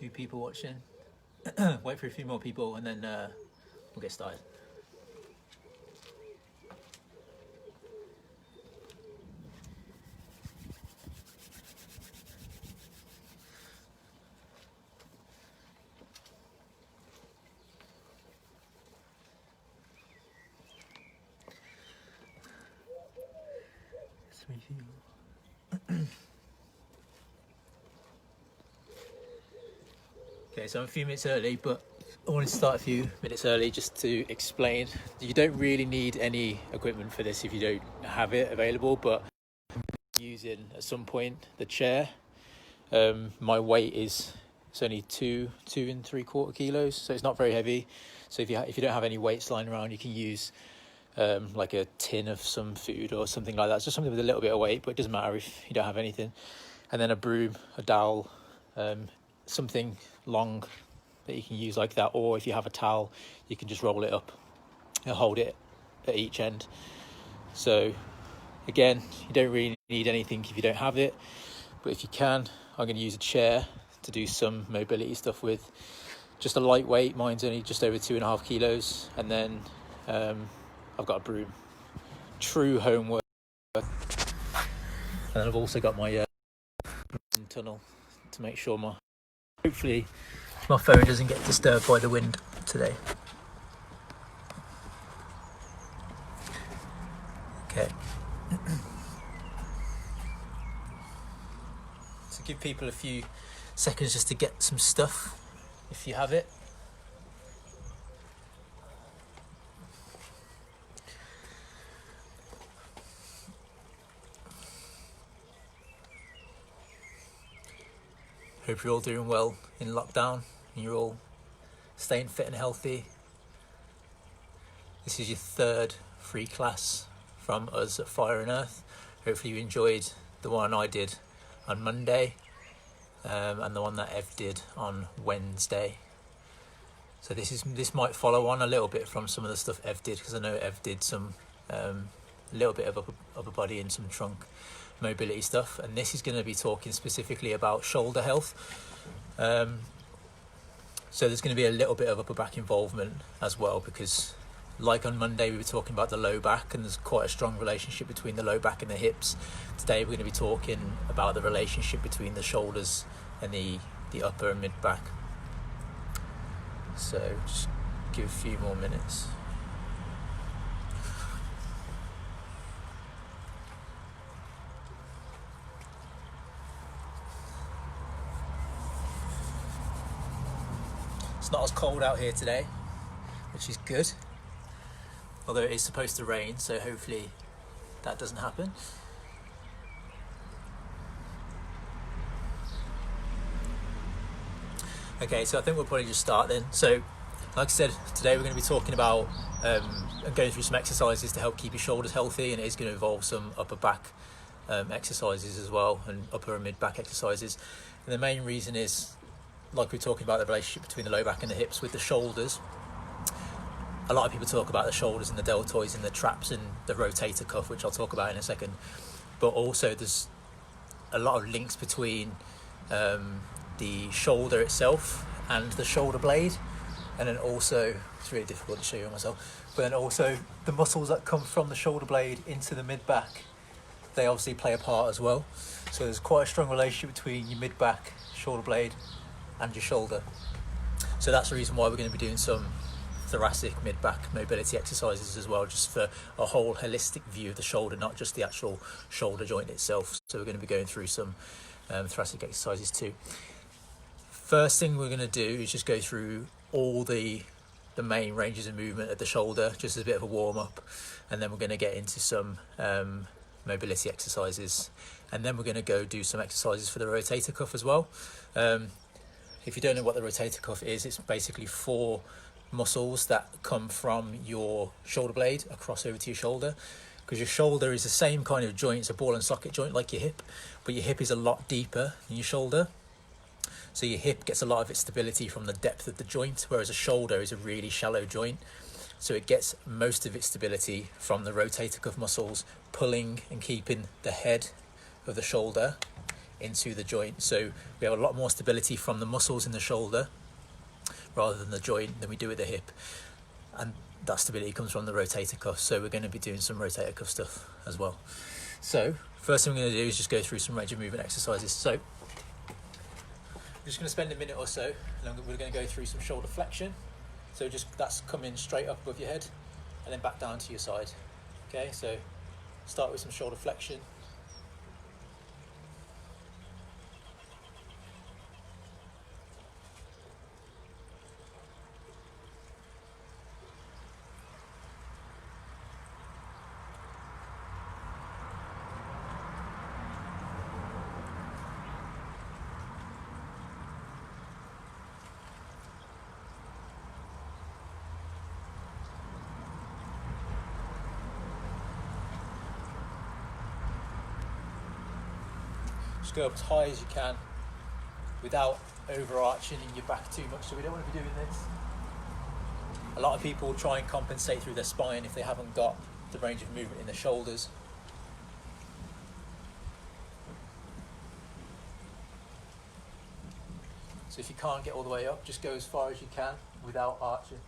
2 people watching. Wait for a few more people and then we'll get started. Okay, so I'm a few minutes early, but I wanted to start a few minutes early just to explain. You don't really need any equipment for this if you don't have it available, but using at some point the chair. My weight is it's only 2.75 kilos, so it's not very heavy. So if you don't have any weights lying around, you can use like a tin of some food or something like that. It's just something with a little bit of weight, but it doesn't matter if you don't have anything. And then a broom, a dowel, something long that you can use like that, or if you have a towel, you can just roll it up and hold it at each end. So again, you don't really need anything if you don't have it, but if you can, I'm going to use a chair to do some mobility stuff with. Just a lightweight, mine's only just over 2.5 kilos, and then I've got a broom, true homework. And then I've also got my tunnel to make sure hopefully my phone doesn't get disturbed by the wind today. Okay. So give people a few seconds just to get some stuff if you have it. Hope you're all doing well in lockdown and you're all staying fit and healthy. This is your 3rd free class from us at Fire&Earth. Hopefully you enjoyed the one I did on Monday and the one that Ev did on Wednesday. So this might follow on a little bit from some of the stuff Ev did, because I know Ev did some little bit of upper body and some trunk mobility stuff, and this is going to be talking specifically about shoulder health. So there's going to be a little bit of upper back involvement as well, because like on Monday we were talking about the low back, and there's quite a strong relationship between the low back and the hips. Today we're going to be talking about the relationship between the shoulders and the upper and mid back. So just give a few more minutes. It's not as cold out here today, which is good, although it is supposed to rain, so hopefully that doesn't happen. Okay, so I think we'll probably just start then. So like I said, today we're going to be talking about going through some exercises to help keep your shoulders healthy, and it is going to involve some upper back exercises as well, and upper and mid back exercises. And the main reason is, like we're talking about the relationship between the low back and the hips with the shoulders. A lot of people talk about the shoulders and the deltoids and the traps and the rotator cuff, which I'll talk about in a second. But also there's a lot of links between the shoulder itself and the shoulder blade. And then also, it's really difficult to show you on myself, but then also the muscles that come from the shoulder blade into the mid back, they obviously play a part as well. So there's quite a strong relationship between your mid back, shoulder blade, and your shoulder. So that's the reason why we're going to be doing some thoracic mid-back mobility exercises as well, just for a whole holistic view of the shoulder, not just the actual shoulder joint itself. So we're going to be going through some thoracic exercises too. First thing we're going to do is just go through all the main ranges of movement at the shoulder, just as a bit of a warm-up, and then we're going to get into some mobility exercises, and then we're going to go do some exercises for the rotator cuff as well. If you don't know what the rotator cuff is, it's basically 4 muscles that come from your shoulder blade across over to your shoulder, because your shoulder is the same kind of joint. It's a ball and socket joint like your hip, but your hip is a lot deeper than your shoulder. So your hip gets a lot of its stability from the depth of the joint, whereas a shoulder is a really shallow joint. So it gets most of its stability from the rotator cuff muscles pulling and keeping the head of the shoulder into the joint. So we have a lot more stability from the muscles in the shoulder rather than the joint than we do with the hip. And that stability comes from the rotator cuff. So we're going to be doing some rotator cuff stuff as well. So first thing we're going to do is just go through some range of movement exercises. So I'm just going to spend a minute or so, and we're going to go through some shoulder flexion. So just that's coming straight up above your head and then back down to your side. Okay, so start with some shoulder flexion. Just go up as high as you can without overarching in your back too much, so we don't want to be doing this. A lot of people try and compensate through their spine if they haven't got the range of movement in the shoulders. So if you can't get all the way up, just go as far as you can without arching.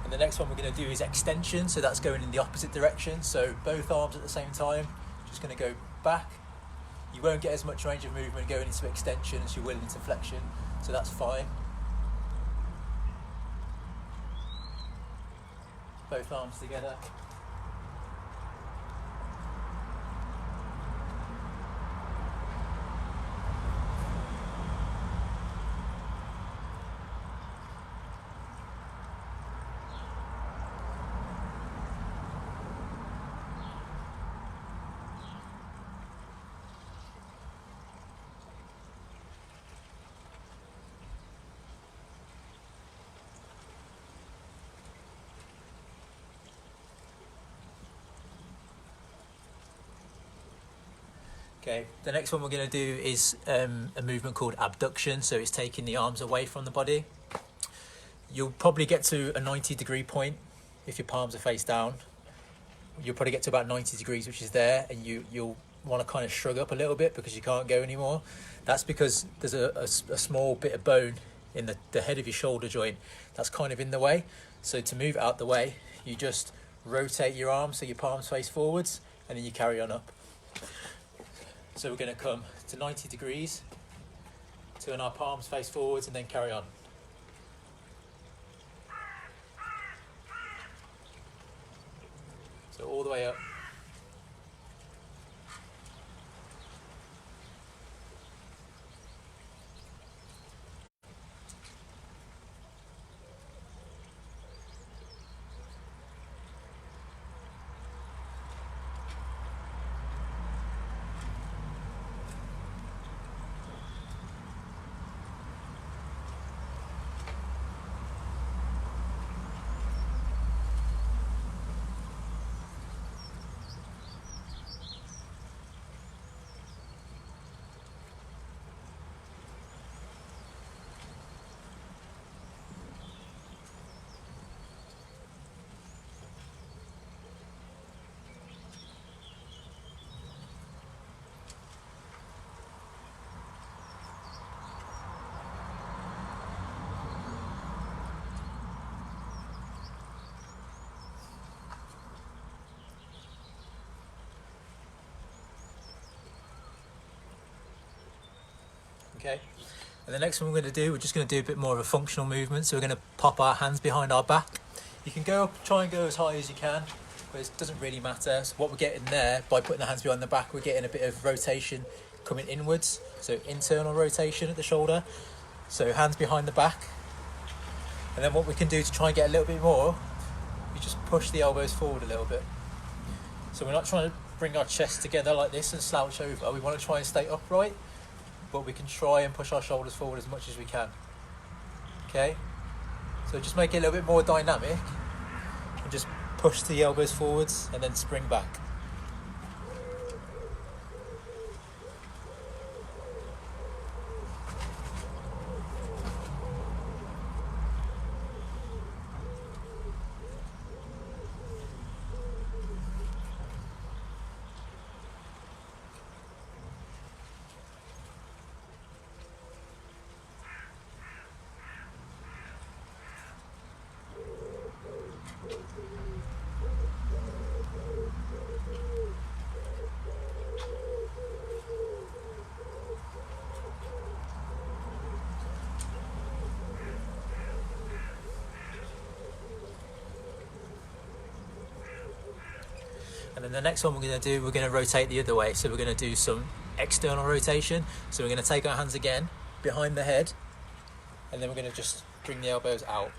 And the next one we're going to do is extension, so that's going in the opposite direction, so both arms at the same time, just going to go back. You won't get as much range of movement going into extension as you will into flexion, so that's fine. Both arms together. Okay, the next one we're going to do is a movement called abduction, so it's taking the arms away from the body. You'll probably get to a 90-degree point if your palms are face down. You'll probably get to about 90 degrees, which is there, and you'll want to kind of shrug up a little bit because you can't go anymore. That's because there's a small bit of bone in the head of your shoulder joint that's kind of in the way. So to move it out the way, you just rotate your arms so your palms face forwards, and then you carry on up. So we're going to come to 90 degrees, turn our palms face forwards and then carry on. So all the way up. Okay, and the next one we're going to do, we're just going to do a bit more of a functional movement. So we're going to pop our hands behind our back. You can go up, try and go as high as you can, but it doesn't really matter. So what we're getting there, by putting the hands behind the back, we're getting a bit of rotation coming inwards, so internal rotation at the shoulder. So hands behind the back. And then what we can do to try and get a little bit more, we just push the elbows forward a little bit. So we're not trying to bring our chest together like this and slouch over. We want to try and stay upright, but we can try and push our shoulders forward as much as we can. Okay, so just make it a little bit more dynamic and just push the elbows forwards and then spring back. And then the next one we're going to do, we're going to rotate the other way. So we're going to do some external rotation. So we're going to take our hands again behind the head, and then we're going to just bring the elbows out.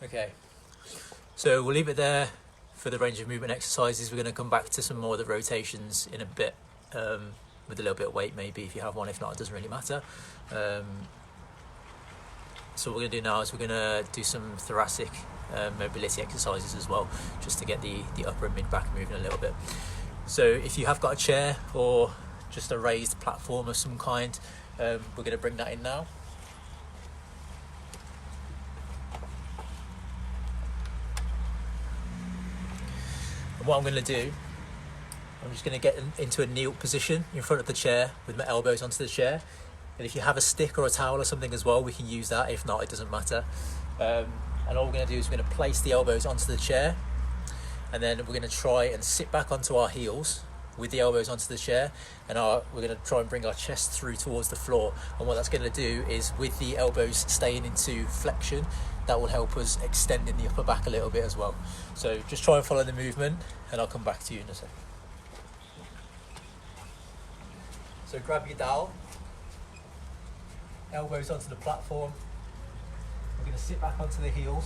Okay, so we'll leave it there for the range of movement exercises. We're going to come back to some more of the rotations in a bit, with a little bit of weight maybe if you have one. If not, it doesn't really matter. So what we're going to do now is we're going to do some thoracic mobility exercises as well, just to get the upper and mid back moving a little bit. So if you have got a chair or just a raised platform of some kind, we're going to bring that in now. What I'm going to do, I'm just going to get into a kneel position in front of the chair with my elbows onto the chair. And if you have a stick or a towel or something as well, we can use that. If not, it doesn't matter. And all we're going to do is we're going to place the elbows onto the chair, and then we're going to try and sit back onto our heels with the elbows onto the chair, and we're going to try and bring our chest through towards the floor. And what that's going to do is, with the elbows staying into flexion, that will help us extend in the upper back a little bit as well. So just try and follow the movement, and I'll come back to you in a second. So grab your dowel, elbows onto the platform. We're going to sit back onto the heels.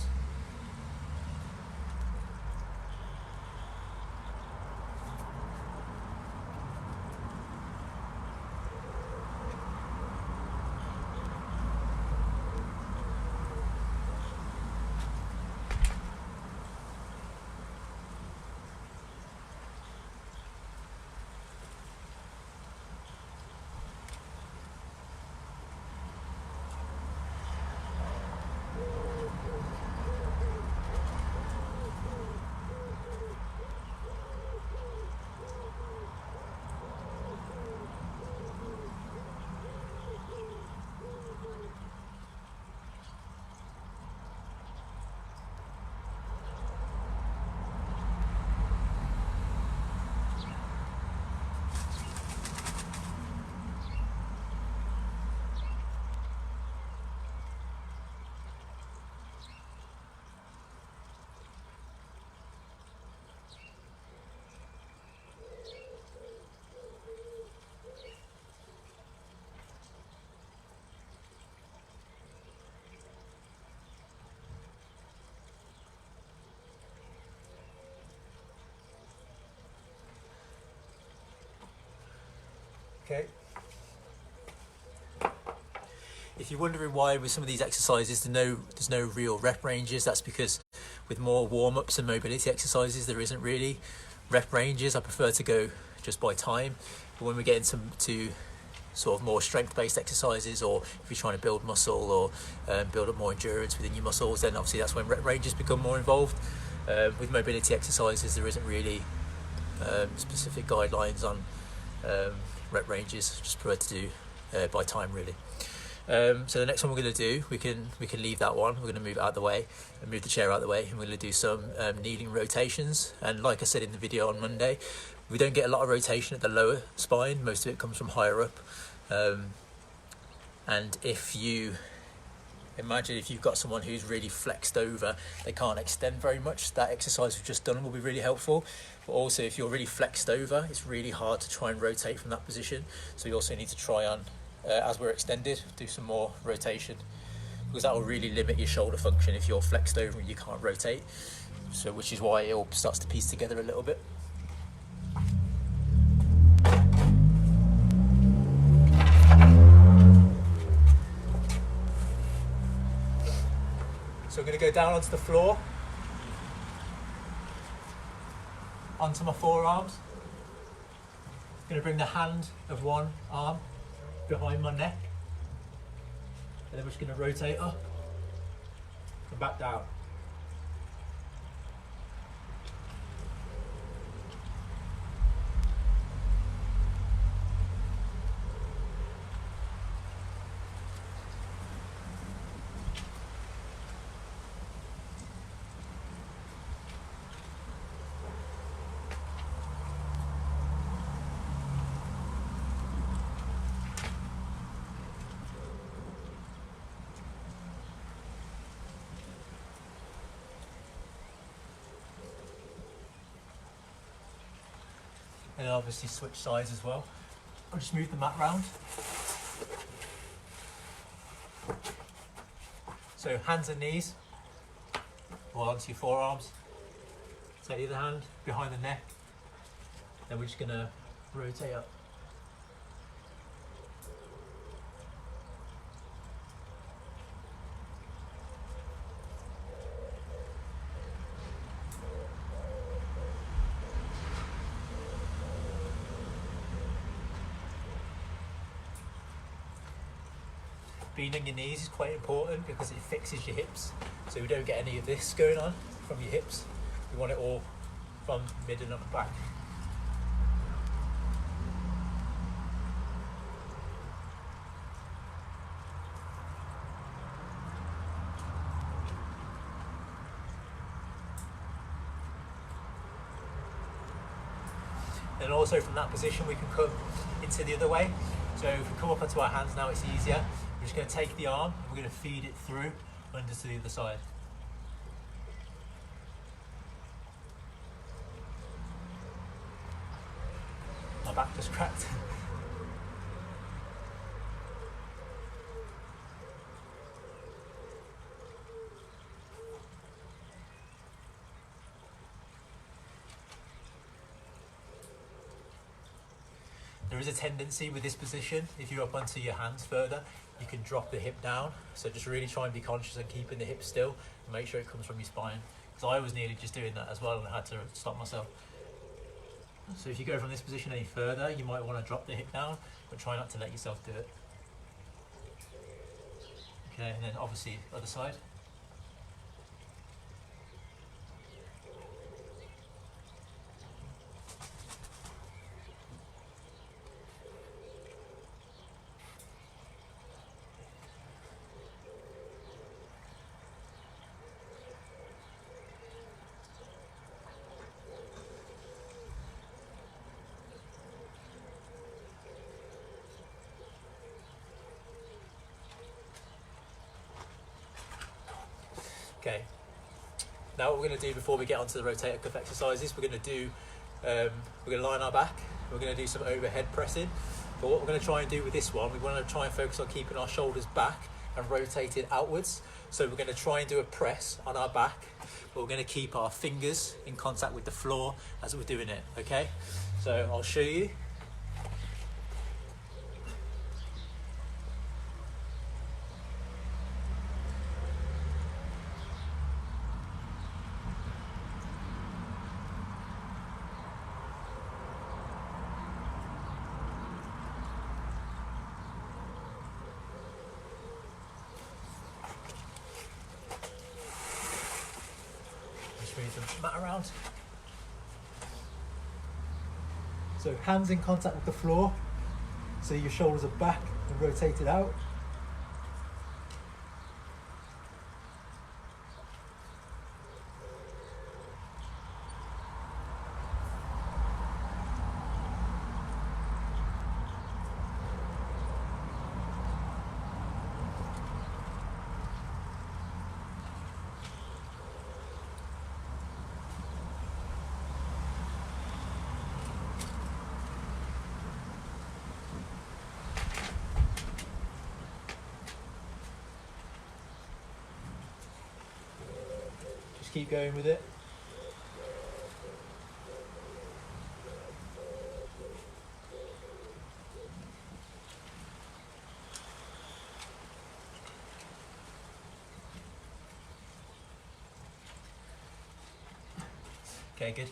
Okay. If you're wondering why with some of these exercises there's no real rep ranges, that's because with more warm-ups and mobility exercises there isn't really rep ranges. I prefer to go just by time. But when we get into sort of more strength-based exercises, or if you're trying to build muscle or build up more endurance within your muscles, then obviously that's when rep ranges become more involved. With mobility exercises there isn't really specific guidelines on rep ranges. Just prefer to do by time really. So the next one we're going to do, we can leave that one. We're going to move it out of the way and move the chair out of the way, and we're going to do some kneeling rotations. And like I said in the video on Monday, we don't get a lot of rotation at the lower spine. Most of it comes from higher up. And if you imagine if you've got someone who's really flexed over, they can't extend very much, that exercise we've just done will be really helpful. But also if you're really flexed over, it's really hard to try and rotate from that position. So you also need to try on, as we're extended, do some more rotation, because that will really limit your shoulder function if you're flexed over and you can't rotate. So which is why it all starts to piece together a little bit. So I'm going to go down onto the floor, onto my forearms, going to bring the hand of one arm behind my neck, and then we're just going to rotate up and back down. And then obviously switch sides as well. I'll just move the mat round. So hands and knees, or onto your forearms. Take the other hand behind the neck. Then we're just gonna rotate up. Being on your knees is quite important because it fixes your hips, so we don't get any of this going on from your hips. We want it all from mid and upper back. And also from that position we can come into the other way. So if we come up onto our hands now, it's easier. We're just going to take the arm and we're going to feed it through under to the other side. My back just cracked. There is a tendency with this position, if you're up onto your hands further, you can drop the hip down. So just really try and be conscious of keeping the hip still and make sure it comes from your spine. Because I was nearly just doing that as well and I had to stop myself. So if you go from this position any further, you might want to drop the hip down, but try not to let yourself do it. Okay, and then obviously other side. Okay, now what we're going to do before we get onto the rotator cuff exercises, we're going to line our back, we're going to do some overhead pressing. But what we're going to try and do with this one, we want to try and focus on keeping our shoulders back and rotated outwards. So we're going to try and do a press on our back, but we're going to keep our fingers in contact with the floor as we're doing it, okay? So I'll show you. Move the mat around. So hands in contact with the floor, so your shoulders are back and rotated out. Keep going with it. Okay, good.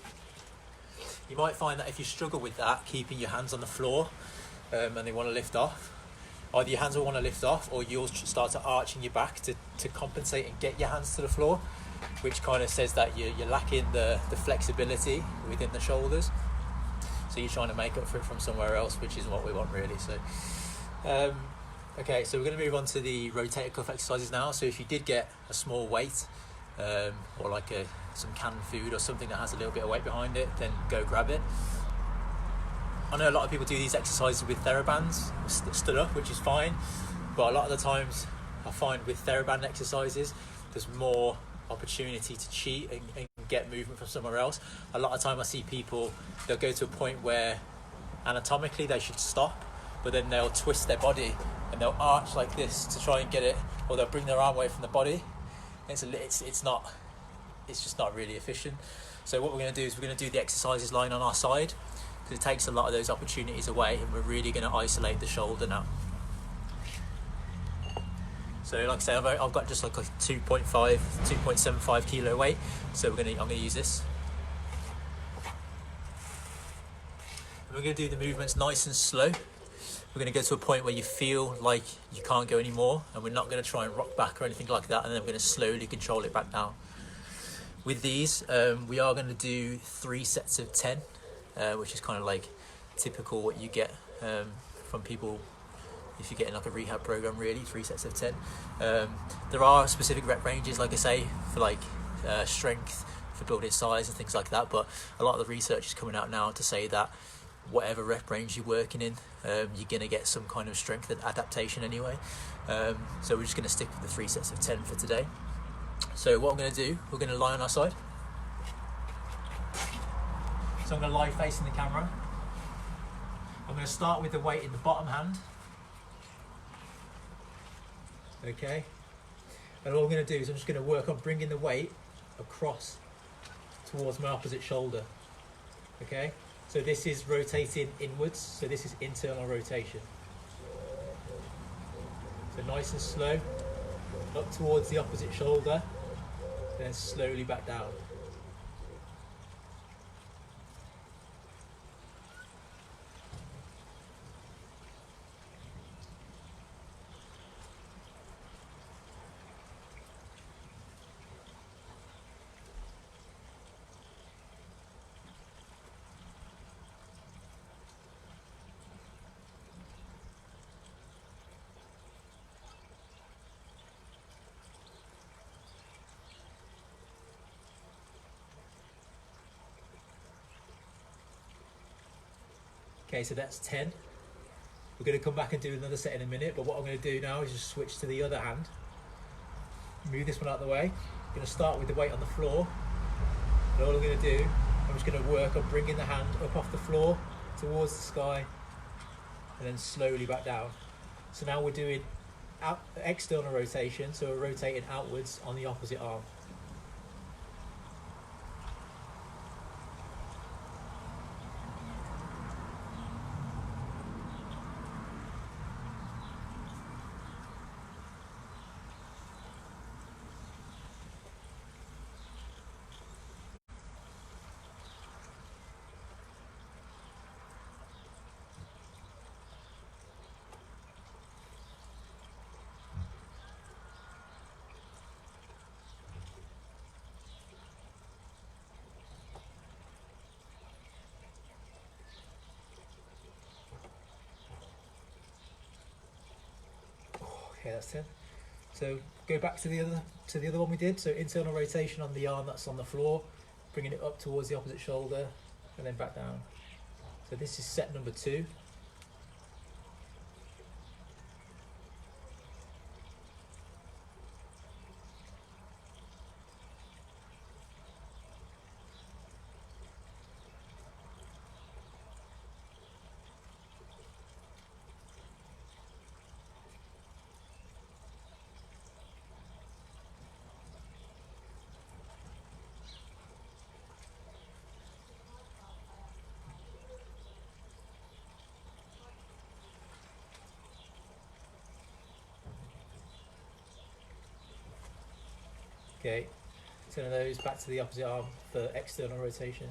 You might find that if you struggle with that, keeping your hands on the floor and they want to lift off, either your hands will want to lift off or you'll start to arching your back to compensate and get your hands to the floor, which kind of says that you're lacking the flexibility within the shoulders. So you're trying to make up for it from somewhere else, which is what we want really. So, okay, so we're going to move on to the rotator cuff exercises now. So if you did get a small weight or like some canned food or something that has a little bit of weight behind it, then go grab it. I know a lot of people do these exercises with TheraBands stood up, which is fine, but a lot of the times I find with TheraBand exercises there's more opportunity to cheat and get movement from somewhere else. A lot of time I see people, they'll go to a point where anatomically they should stop, but then they'll twist their body and they'll arch like this to try and get it, or they'll bring their arm away from the body. It's just not really efficient. So what we're going to do is we're going to do the exercises lying on our side, because it takes a lot of those opportunities away, and we're really going to isolate the shoulder now. So like I say, I've got just like a 2.75 kilo weight, so I'm going to use this. And we're going to do the movements nice and slow. We're going to go to a point where you feel like you can't go anymore, and we're not going to try and rock back or anything like that, and then we're going to slowly control it back down. With these, we are going to do 3 sets of 10, which is kind of like typical what you get from people if you're getting like a rehab program, really, 3 sets of 10. There are specific rep ranges, like I say, for like strength, for building size and things like that, but a lot of the research is coming out now to say that whatever rep range you're working in, you're going to get some kind of strength and adaptation anyway. So we're just going to stick with the 3 sets of 10 for today. So what I'm going to do, we're going to lie on our side. So I'm going to lie facing the camera. I'm going to start with the weight in the bottom hand. Okay. And all I'm going to do is I'm just going to work on bringing the weight across towards my opposite shoulder. Okay. So this is rotating inwards, so this is internal rotation. So nice and slow, up towards the opposite shoulder, then slowly back down. Okay, so that's 10. We're going to come back and do another set in a minute, but what I'm going to do now is just switch to the other hand. Move this one out of the way. I'm going to start with the weight on the floor. And all I'm going to do, I'm just going to work on bringing the hand up off the floor towards the sky and then slowly back down. So now we're doing external rotation, so we're rotating outwards on the opposite arm. Okay, that's 10. So go back to the other one we did. So internal rotation on the arm that's on the floor, bringing it up towards the opposite shoulder, and then back down. So this is set number 2. Okay, turn those back to the opposite arm for external rotation.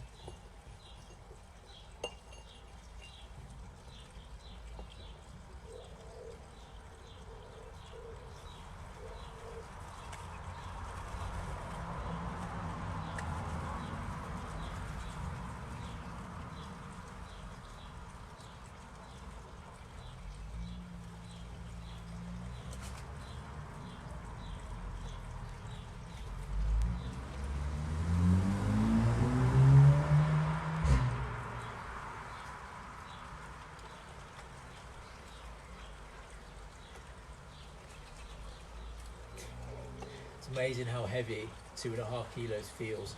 amazing how heavy 2.5 kilos feels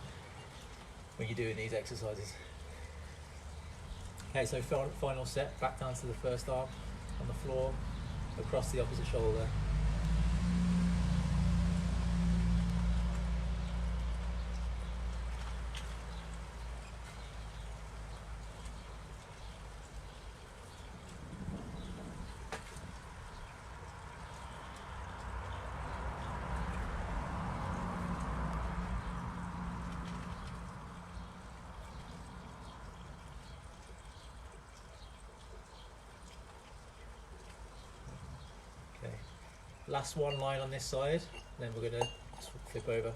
when you're doing these exercises. Okay, so final set, back down to the first arm on the floor, across the opposite shoulder. Okay, last one line on this side, then we're going to flip over.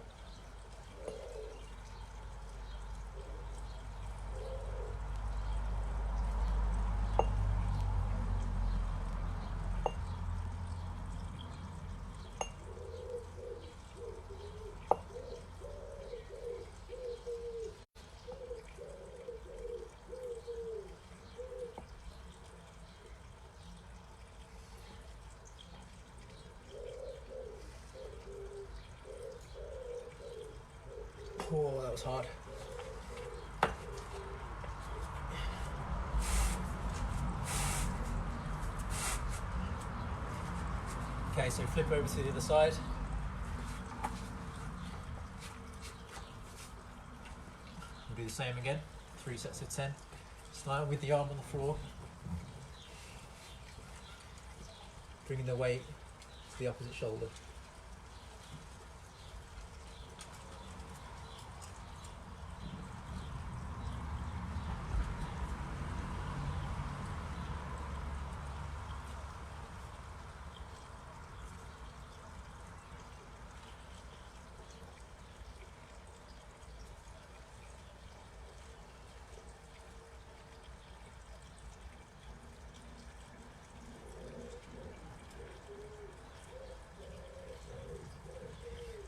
Oh, that was hard. Okay, so flip over to the other side. We'll do the same again, 3 sets of 10. Start with the arm on the floor. Bringing the weight to the opposite shoulder.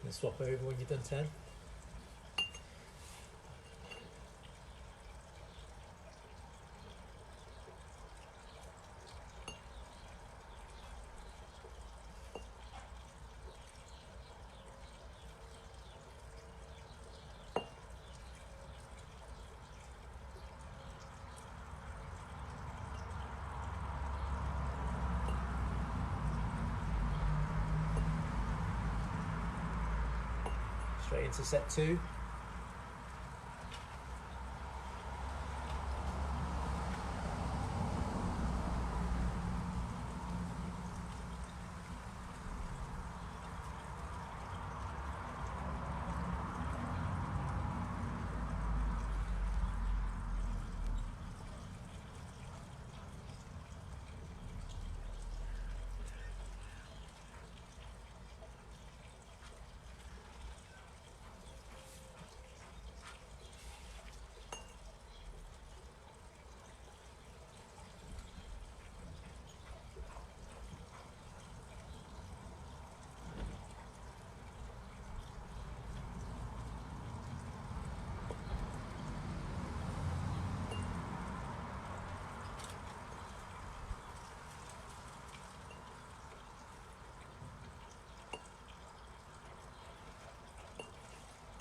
And swap over when you've done 10. Straight into set 2.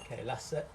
Okay, last set.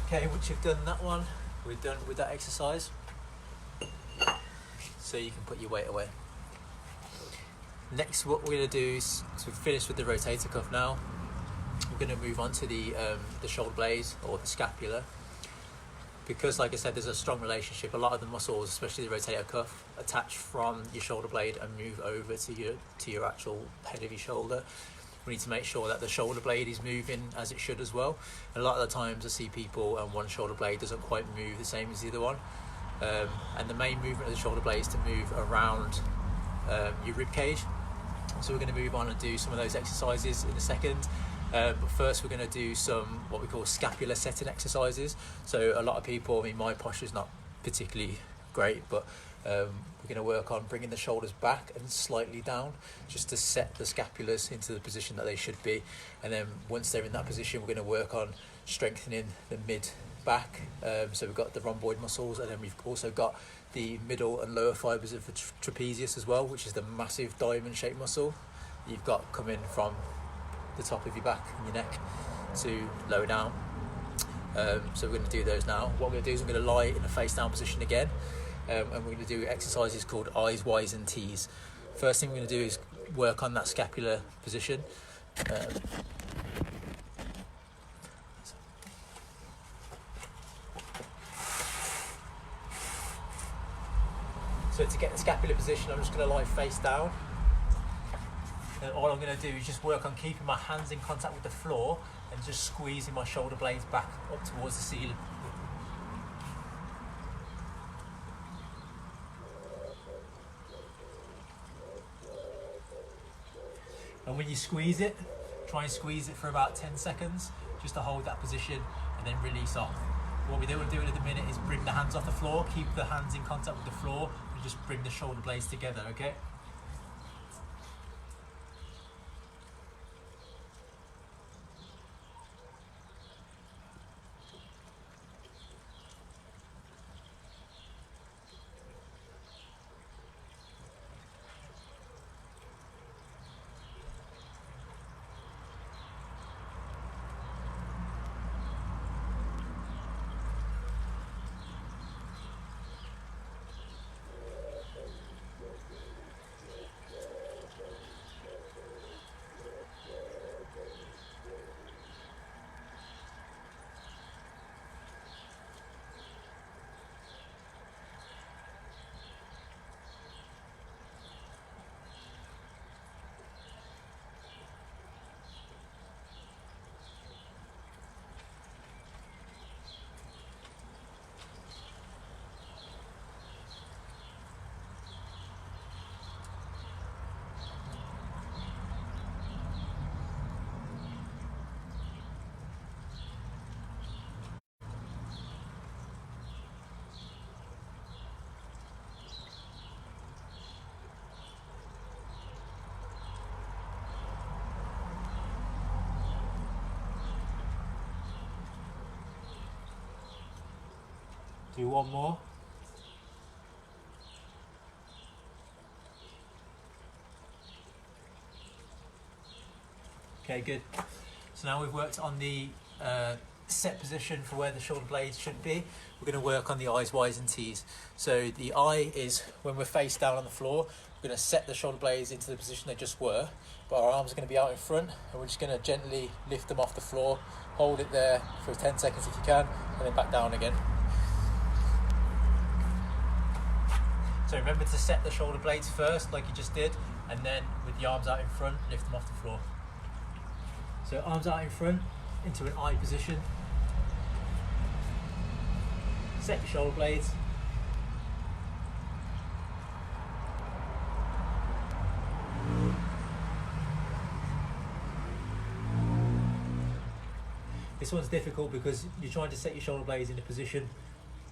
Okay, once you've done that one, we're done with that exercise. So you can put your weight away. Next, what we're going to do is, so we've finished with the rotator cuff now, we're going to move on to the shoulder blades or the scapula. Because, like I said, there's a strong relationship. A lot of the muscles, especially the rotator cuff, attach from your shoulder blade and move over to your actual head of your shoulder. We need to make sure that the shoulder blade is moving as it should as well. And a lot of the times I see people and one shoulder blade doesn't quite move the same as the other one. And the main movement of the shoulder blade is to move around your rib cage. So we're going to move on and do some of those exercises in a second. But first we're going to do some what we call scapular setting exercises. So a lot of people, I mean, my posture is not particularly great, but we're going to work on bringing the shoulders back and slightly down just to set the scapulars into the position that they should be. And then once they're in that position, we're going to work on strengthening the mid back. So we've got the rhomboid muscles, and then we've also got the middle and lower fibers of the trapezius as well, which is the massive diamond shaped muscle you've got coming from the top of your back and your neck to lower down. So we're going to do those now. What we're going to do is I'm going to lie in a face down position again, and we're going to do exercises called I's, Y's and T's. First thing we're going to do is work on that scapular position. So to get the scapular position, I'm just going to lie face down. And all I'm going to do is just work on keeping my hands in contact with the floor and just squeezing my shoulder blades back up towards the ceiling. And when you squeeze it, try and squeeze it for about 10 seconds just to hold that position and then release off. What we don't do at the minute is bring the hands off the floor, keep the hands in contact with the floor and just bring the shoulder blades together, okay? Do one more. Okay, good. So now we've worked on the set position for where the shoulder blades should be. We're going to work on the I's, Y's and T's. So the I is when we're face down on the floor, we're going to set the shoulder blades into the position they just were, but our arms are going to be out in front, and we're just going to gently lift them off the floor, hold it there for 10 seconds if you can, and then back down again. So remember to set the shoulder blades first, like you just did, and then with the arms out in front, lift them off the floor. So arms out in front, into an I position. Set your shoulder blades. This one's difficult because you're trying to set your shoulder blades in a position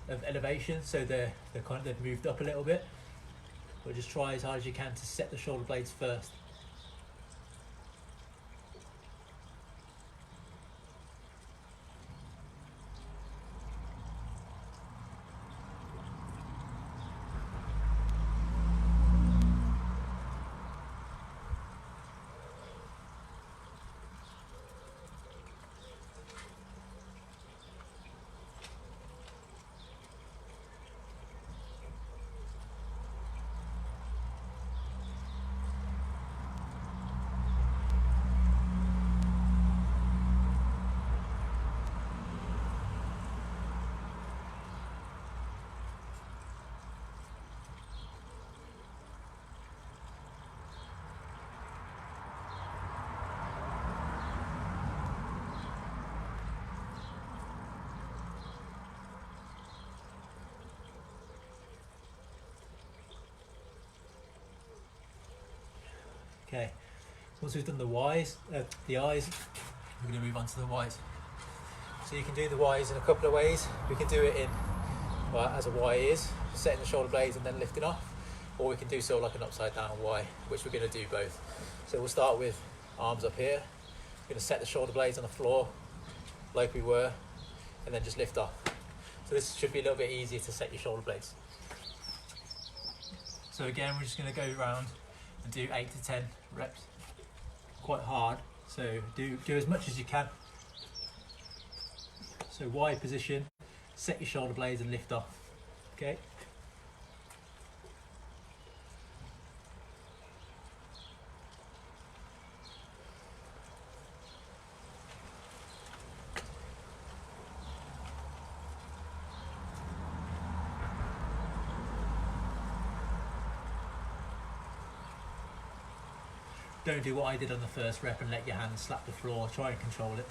of elevation, so they've moved up a little bit. But just try as hard as you can to set the shoulder blades first. Okay, once we've done the eyes, we're going to move on to the Ys. So you can do the Ys in a couple of ways. We can do it in, well, as a Y is, setting the shoulder blades and then lifting off, or we can do sort of like an upside down Y, which we're going to do both. So we'll start with arms up here. We're going to set the shoulder blades on the floor like we were, and then just lift off. So this should be a little bit easier to set your shoulder blades. So again, we're just going to go around and do 8 to 10 reps, quite hard. So do as much as you can. So Y position, set your shoulder blades and lift off. Okay. Don't do what I did on the first rep and let your hands slap the floor. Try and control it.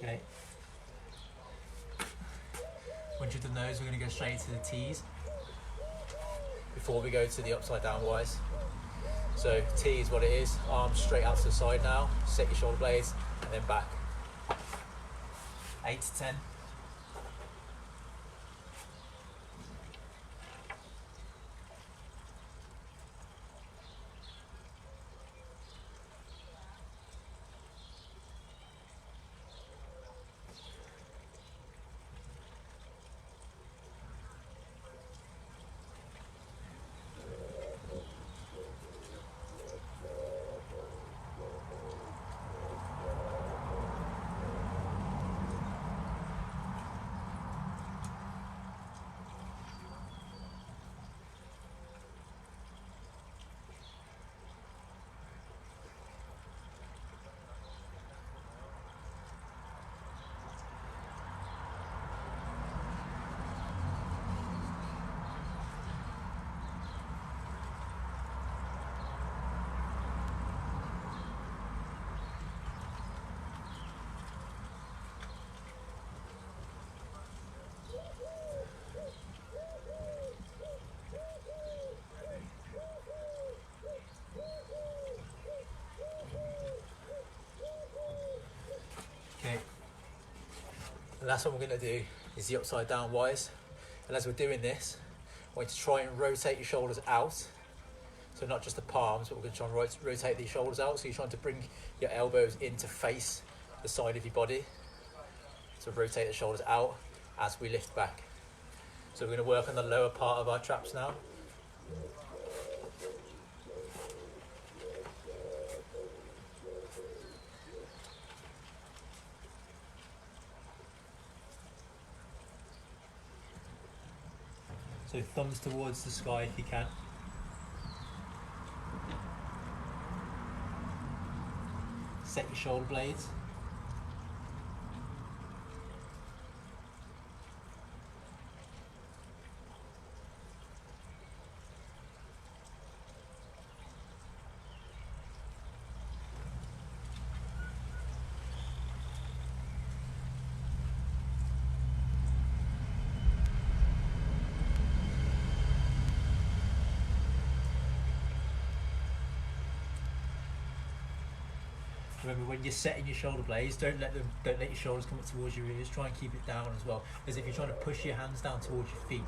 Okay. Once you've done those, we're going to go straight to the T's before we go to the upside down Ys. So T is what it is, arms straight out to the side now, set your shoulder blades and then back. 8 to 10. Okay. The last one we're going to do is the upside down Ys. And as we're doing this, I want you to try and rotate your shoulders out. So not just the palms, but we're going to try and rotate the shoulders out. So you're trying to bring your elbows in to face the side of your body. So rotate the shoulders out as we lift back. So we're going to work on the lower part of our traps now. So thumbs towards the sky if you can. Set your shoulder blades. Remember, when you're setting your shoulder blades, don't let your shoulders come up towards your ears. Try and keep it down as well, as if you're trying to push your hands down towards your feet.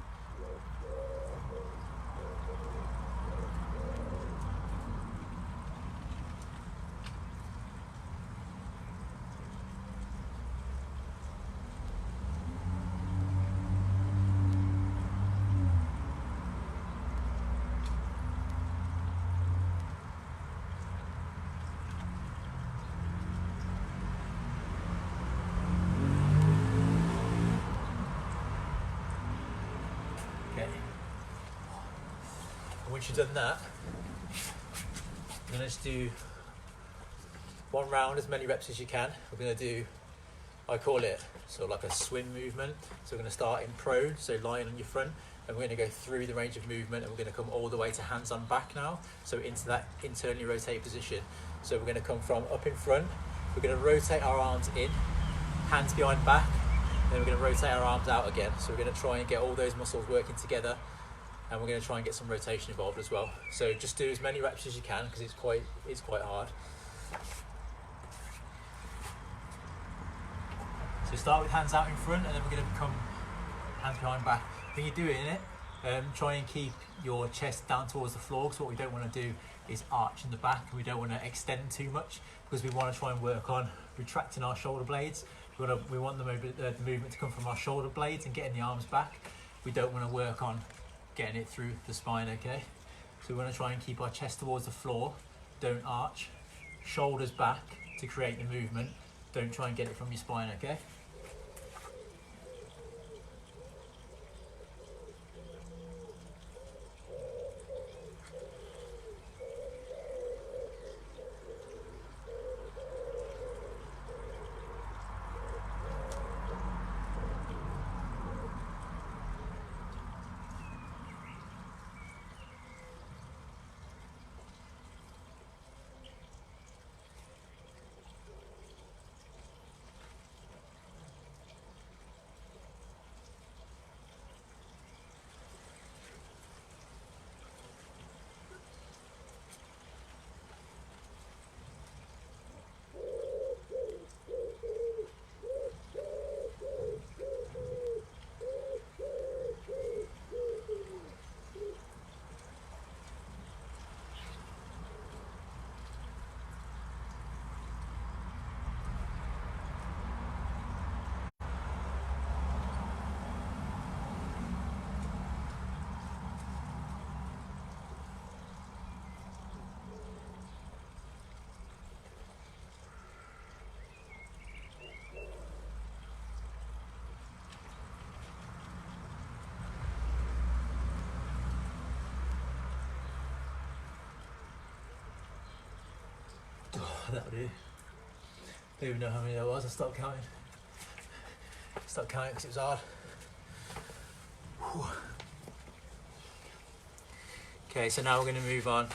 once you've done that, you're going to just do one round, as many reps as you can. We're going to do, I call it sort of like a swim movement. So we're going to start in prone, so lying on your front, and we're going to go through the range of movement, and we're going to come all the way to hands on back now, so into that internally rotate position. So we're going to come from up in front, we're going to rotate our arms in, hands behind back, then we're going to rotate our arms out again. So we're going to try and get all those muscles working together, and we're going to try and get some rotation involved as well. So just do as many reps as you can, because it's quite hard. So start with hands out in front, and then we're going to come hands behind back. When you're doing it, try and keep your chest down towards the floor, because what we don't want to do is arch in the back. We don't want to extend too much, because we want to try and work on retracting our shoulder blades. We want the movement to come from our shoulder blades and getting the arms back. We don't want to work on getting it through the spine, okay? So we want to try and keep our chest towards the floor, don't arch, shoulders back to create the movement. Don't try and get it from your spine, okay? That'll do. Don't even know how many there was. I stopped counting. Stopped counting because it was hard. Whew. Okay, so now we're going to move on.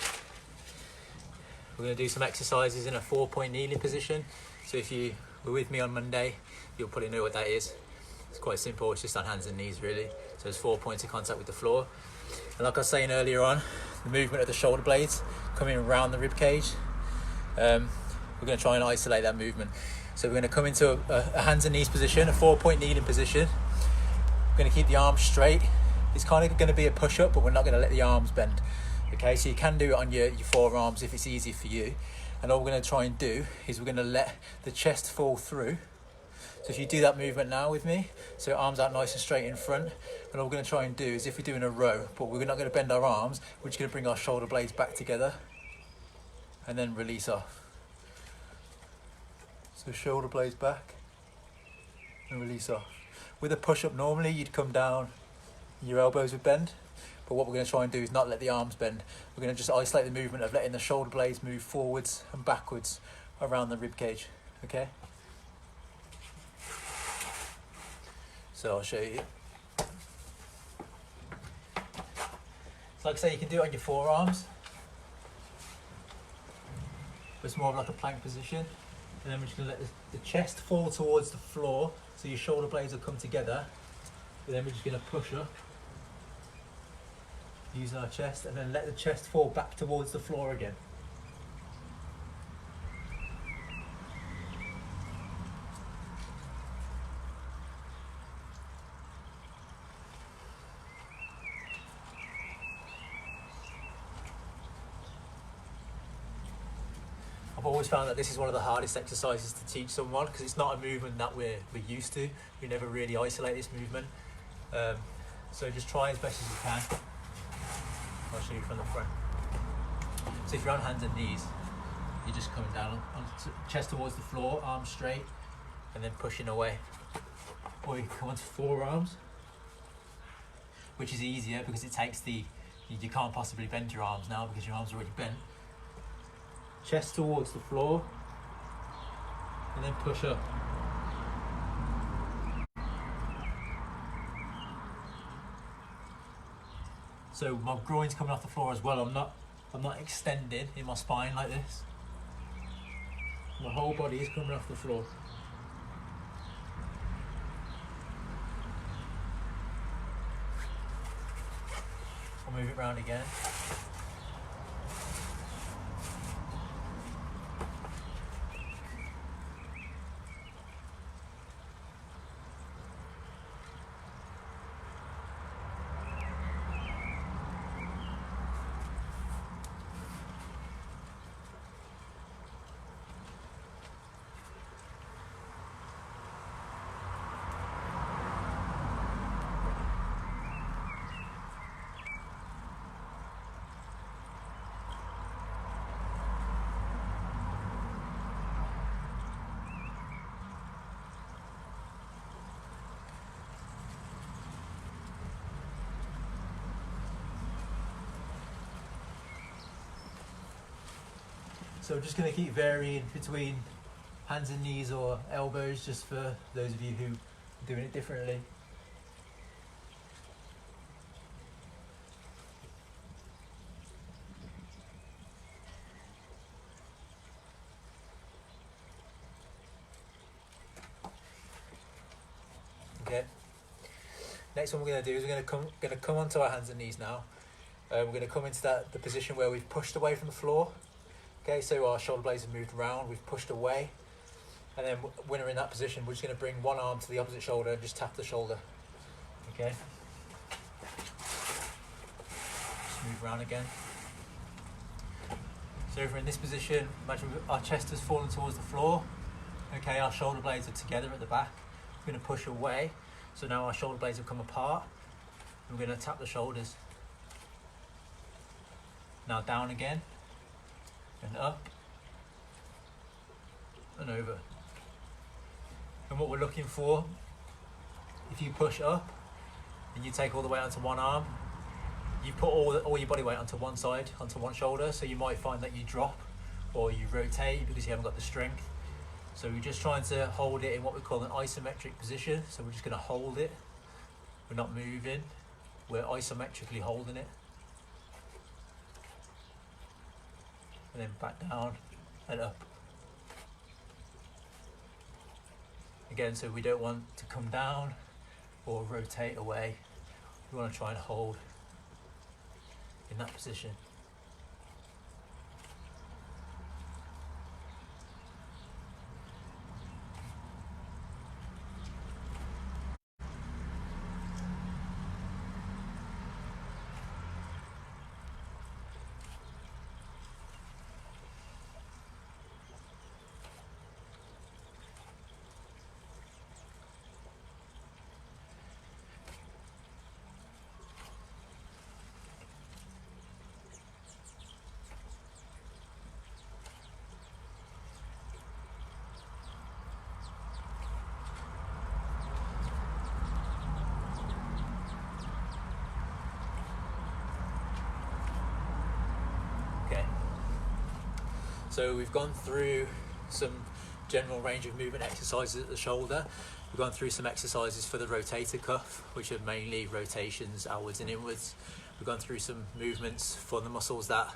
We're going to do some exercises in a 4-point kneeling position. So if you were with me on Monday, you'll probably know what that is. It's quite simple. It's just on hands and knees, really. So there's 4 points of contact with the floor. And like I was saying earlier on, the movement of the shoulder blades coming around the rib cage. We're going to try and isolate that movement. So we're going to come into a hands and knees position, a 4-point kneeling position. We're going to keep the arms straight. It's kind of going to be a push-up, but we're not going to let the arms bend. Okay, so you can do it on your forearms if it's easy for you. And all we're going to try and do is we're going to let the chest fall through. So if you do that movement now with me, so arms out nice and straight in front, and all we're going to try and do is, if we're doing a row, but we're not going to bend our arms, we're just going to bring our shoulder blades back together and then release off. So shoulder blades back and release off. With a push-up, normally you'd come down, your elbows would bend, but what we're going to try and do is not let the arms bend. We're going to just isolate the movement of letting the shoulder blades move forwards and backwards around the rib cage, okay? So I'll show you. So like I say, you can do it on your forearms. It's more of like a plank position. And then we're just going to let the chest fall towards the floor, so your shoulder blades will come together. And then we're just going to push up, using our chest, and then let the chest fall back towards the floor again. I've always found that this is one of the hardest exercises to teach someone, because it's not a movement that we're used to. We never really isolate this movement. So just try as best as you can. I'll show you from the front. So if you're on hands and knees, you're just coming down on chest towards the floor, arms straight, and then pushing away. Or you can come onto forearms, which is easier because it takes the You can't possibly bend your arms now because your arms are already bent. Chest towards the floor, and then push up. So my groin's coming off the floor as well. I'm not extended in my spine like this. My whole body is coming off the floor. I'll move it round again. So I'm just going to keep varying between hands and knees or elbows, just for those of you who are doing it differently. Okay. Next one we're going to do is we're going to come onto our hands and knees now. We're going to come into the position where we've pushed away from the floor. Okay, so our shoulder blades have moved around, we've pushed away, and then when we're in that position, we're just going to bring one arm to the opposite shoulder and just tap the shoulder. Okay. Just move around again. So if we're in this position, imagine our chest has fallen towards the floor. Okay, our shoulder blades are together at the back. We're going to push away, so now our shoulder blades have come apart. We're going to tap the shoulders. Now down again. And up and over. And what we're looking for, if you push up and you take all the weight onto one arm, you put all your body weight onto one side, onto one shoulder, so you might find that you drop or you rotate because you haven't got the strength. So we're just trying to hold it in what we call an isometric position. So we're just going to hold it. We're not moving, we're isometrically holding it. And then back down and up. Again, so we don't want to come down or rotate away. We want to try and hold in that position. So we've gone through some general range of movement exercises at the shoulder. We've gone through some exercises for the rotator cuff, which are mainly rotations outwards and inwards. We've gone through some movements for the muscles that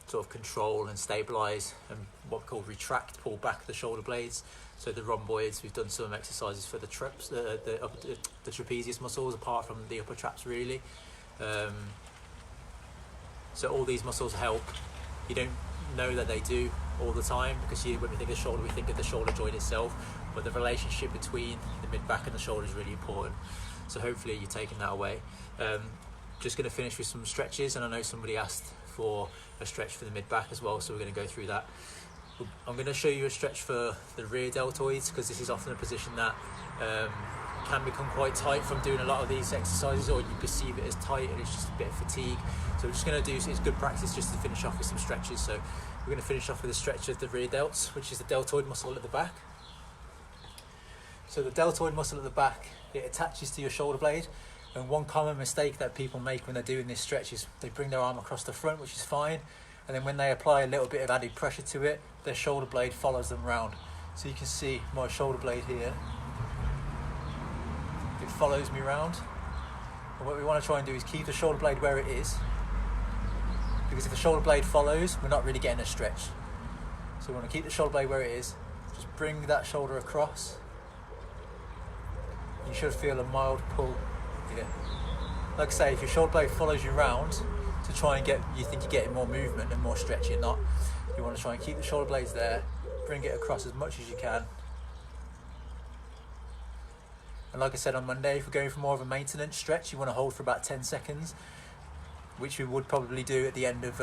sort of control and stabilize and what we call retract, pull back the shoulder blades. So the rhomboids, we've done some exercises for the trapezius muscles, apart from the upper traps really. So all these muscles help. You don't know that they do all the time, because when we think of shoulder, we think of the shoulder joint itself, but the relationship between the mid-back and the shoulder is really important. So hopefully you're taking that away. Just going to finish with some stretches, and I know somebody asked for a stretch for the mid-back as well, so we're going to go through that. I'm going to show you a stretch for the rear deltoids, because this is often a position that can become quite tight from doing a lot of these exercises, or you perceive it as tight and it's just a bit of fatigue. So we're just going to do, it's good practice just to finish off with some stretches. So we're going to finish off with a stretch of the rear delts, which is the deltoid muscle at the back. So the deltoid muscle at the back, it attaches to your shoulder blade, And one common mistake that people make when they're doing this stretch is they bring their arm across the front, which is fine, and then when they apply a little bit of added pressure to it, their shoulder blade follows them round. So you can see my shoulder blade here, it follows me round. And what we want to try and do is keep the shoulder blade where it is, because if the shoulder blade follows, we're not really getting a stretch. So we want to keep the shoulder blade where it is, just bring that shoulder across. You should feel a mild pull here. Like I say, if your shoulder blade follows you round to try and you think you're getting more movement and more stretch, you're not. You want to try and keep the shoulder blades there, bring it across as much as you can. And like I said on Monday, if we're going for more of a maintenance stretch, you want to hold for about 10 seconds, which we would probably do at the end of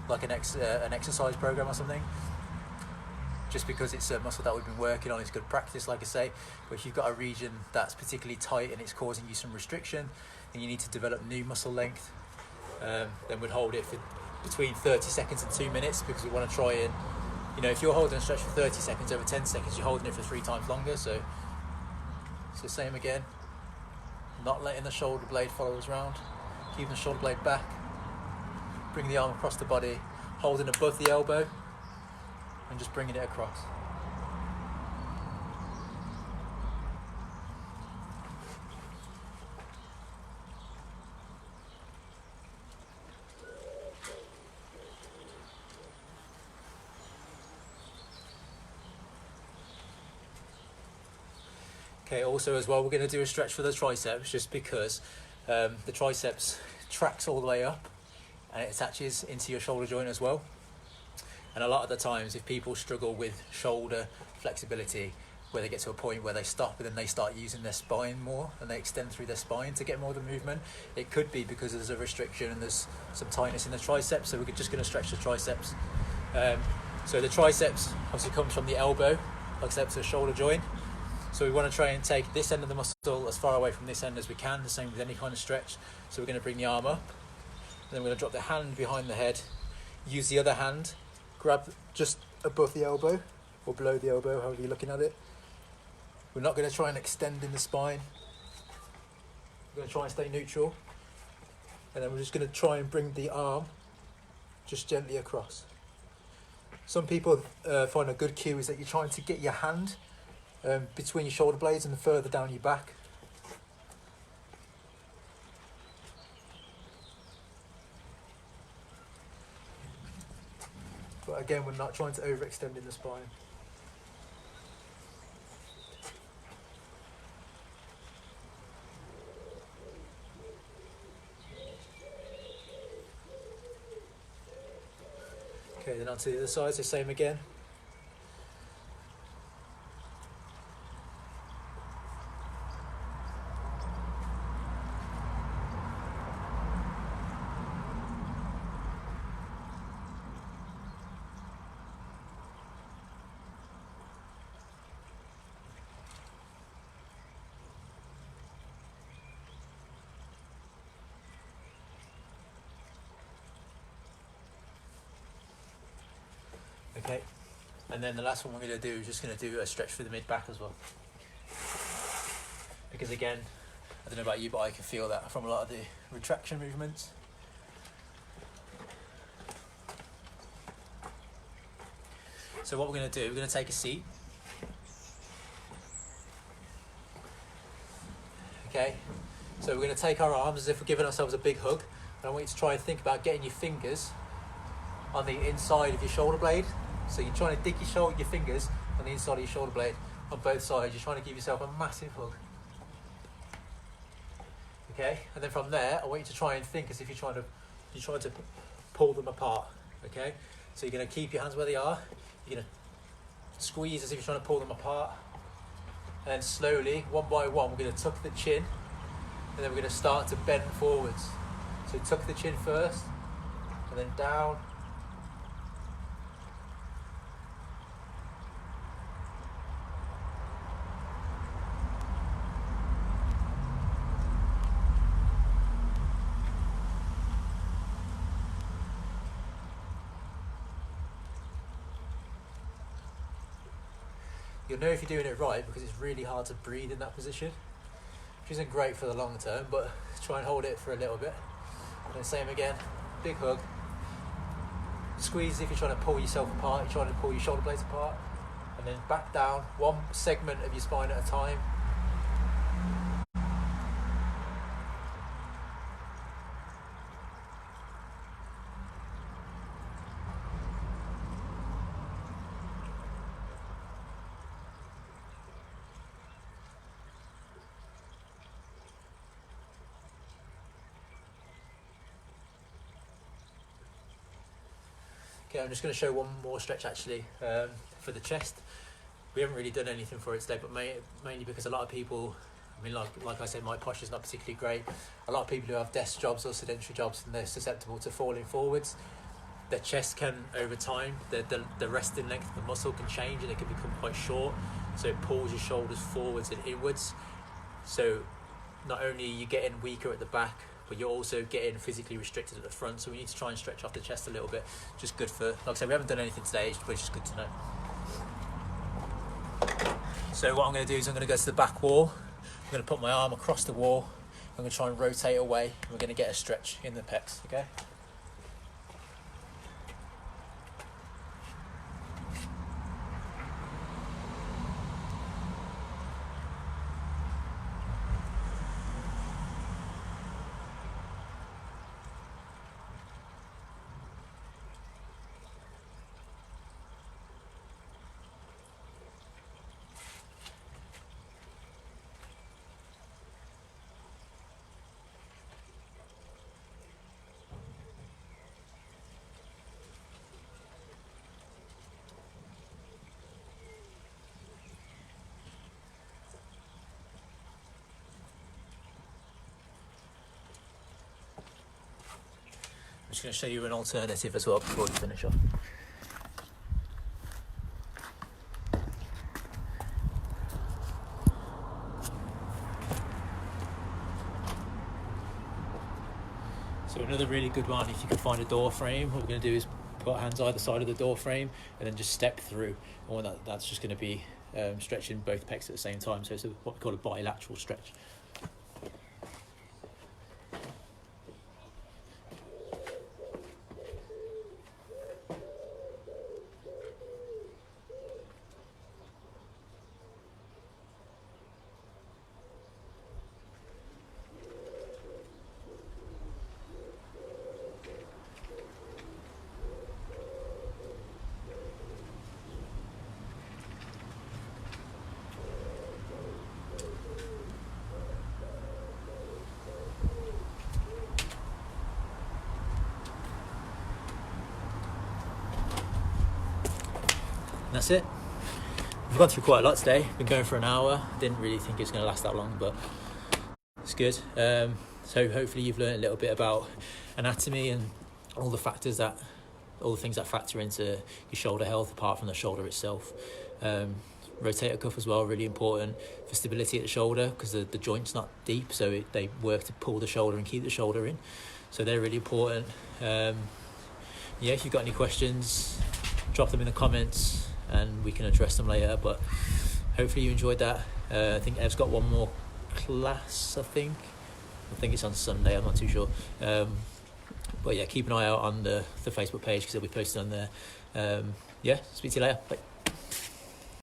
like an exercise program or something. Just because it's a muscle that we've been working on, it's good practice, like I say. But if you've got a region that's particularly tight and it's causing you some restriction and you need to develop new muscle length, then we'd hold it for between 30 seconds and 2 minutes, because we want to try and, if you're holding a stretch for 30 seconds, over 10 seconds, you're holding it for 3 times longer. So same again, not letting the shoulder blade follow us around, keeping the shoulder blade back, bring the arm across the body, holding above the elbow, and just bringing it across. Okay, also as well, we're going to do a stretch for the triceps, just because the triceps tracks all the way up and it attaches into your shoulder joint as well. And a lot of the times, if people struggle with shoulder flexibility, where they get to a point where they stop and then they start using their spine more and they extend through their spine to get more of the movement, it could be because there's a restriction and there's some tightness in the triceps. So we're just going to stretch the triceps. So the triceps obviously comes from the elbow, like I said, to the shoulder joint. So we want to try and take this end of the muscle as far away from this end as we can, the same with any kind of stretch. So we're going to bring the arm up, then we're going to drop the hand behind the head, use the other hand, grab just above the elbow or below the elbow, however you're looking at it. We're not going to try and extend in the spine. We're going to try and stay neutral. And then we're just going to try and bring the arm just gently across. Some people find a good cue is that you're trying to get your hand between your shoulder blades and further down your back. But again, we're not trying to overextend in the spine. Okay, then onto the other side, so same again. Okay, and then the last one we're going to do is just going to do a stretch for the mid-back as well. Because again, I don't know about you, but I can feel that from a lot of the retraction movements. So what we're going to do, we're going to take a seat. Okay, so we're going to take our arms as if we're giving ourselves a big hug. And I want you to try and think about getting your fingers on the inside of your shoulder blade. So you're trying to dig your fingers on the inside of your shoulder blade on both sides. You're trying to give yourself a massive hug. Okay, and then from there, I want you to try and think as if you're trying to pull them apart. Okay, so you're going to keep your hands where they are. You're going to squeeze as if you're trying to pull them apart. And then slowly, one by one, we're going to tuck the chin, and then we're going to start to bend forwards. So tuck the chin first, and then down. You'll know if you're doing it right because it's really hard to breathe in that position. which isn't great for the long term, but try and hold it for a little bit. And then same again, big hug. Squeeze if you're trying to pull yourself apart, you're trying to pull your shoulder blades apart, and then back down, one segment of your spine at a time. Okay, I'm just going to show one more stretch actually for the chest. We haven't really done anything for it today, but mainly because a lot of people, I mean, like I said, my posture's not particularly great. A lot of people who have desk jobs or sedentary jobs, and they're susceptible to falling forwards. Their chest can, over time, the resting length of the muscle can change and it can become quite short. So it pulls your shoulders forwards and inwards. So not only are you getting weaker at the back, but you're also getting physically restricted at the front. So we need to try and stretch off the chest a little bit. Just good for, like I said, we haven't done anything today, but it's just good to know. So what I'm going to do is I'm going to go to the back wall. I'm going to put my arm across the wall. I'm going to try and rotate away. And we're going to get a stretch in the pecs, okay? I'm just going to show you an alternative as well before we finish off. So another really good one, if you can find a door frame, what we're going to do is put our hands either side of the door frame and then just step through. And that's just going to be stretching both pecs at the same time. So it's what we call a bilateral stretch. And that's it. We've gone through quite a lot today. Been going for an hour. Didn't really think it was going to last that long, but it's good. So hopefully you've learned a little bit about anatomy and all the things that factor into your shoulder health, apart from the shoulder itself. Rotator cuff as well, really important for stability at the shoulder, because the joint's not deep, so they work to pull the shoulder and keep the shoulder in. So they're really important. Yeah, if you've got any questions, drop them in the comments and we can address them later. But hopefully you enjoyed that. I think Ev's got one more class, I think it's on Sunday, I'm not too sure. But yeah, keep an eye out on the Facebook page, because it'll be posted on there. Yeah, speak to you later. Bye.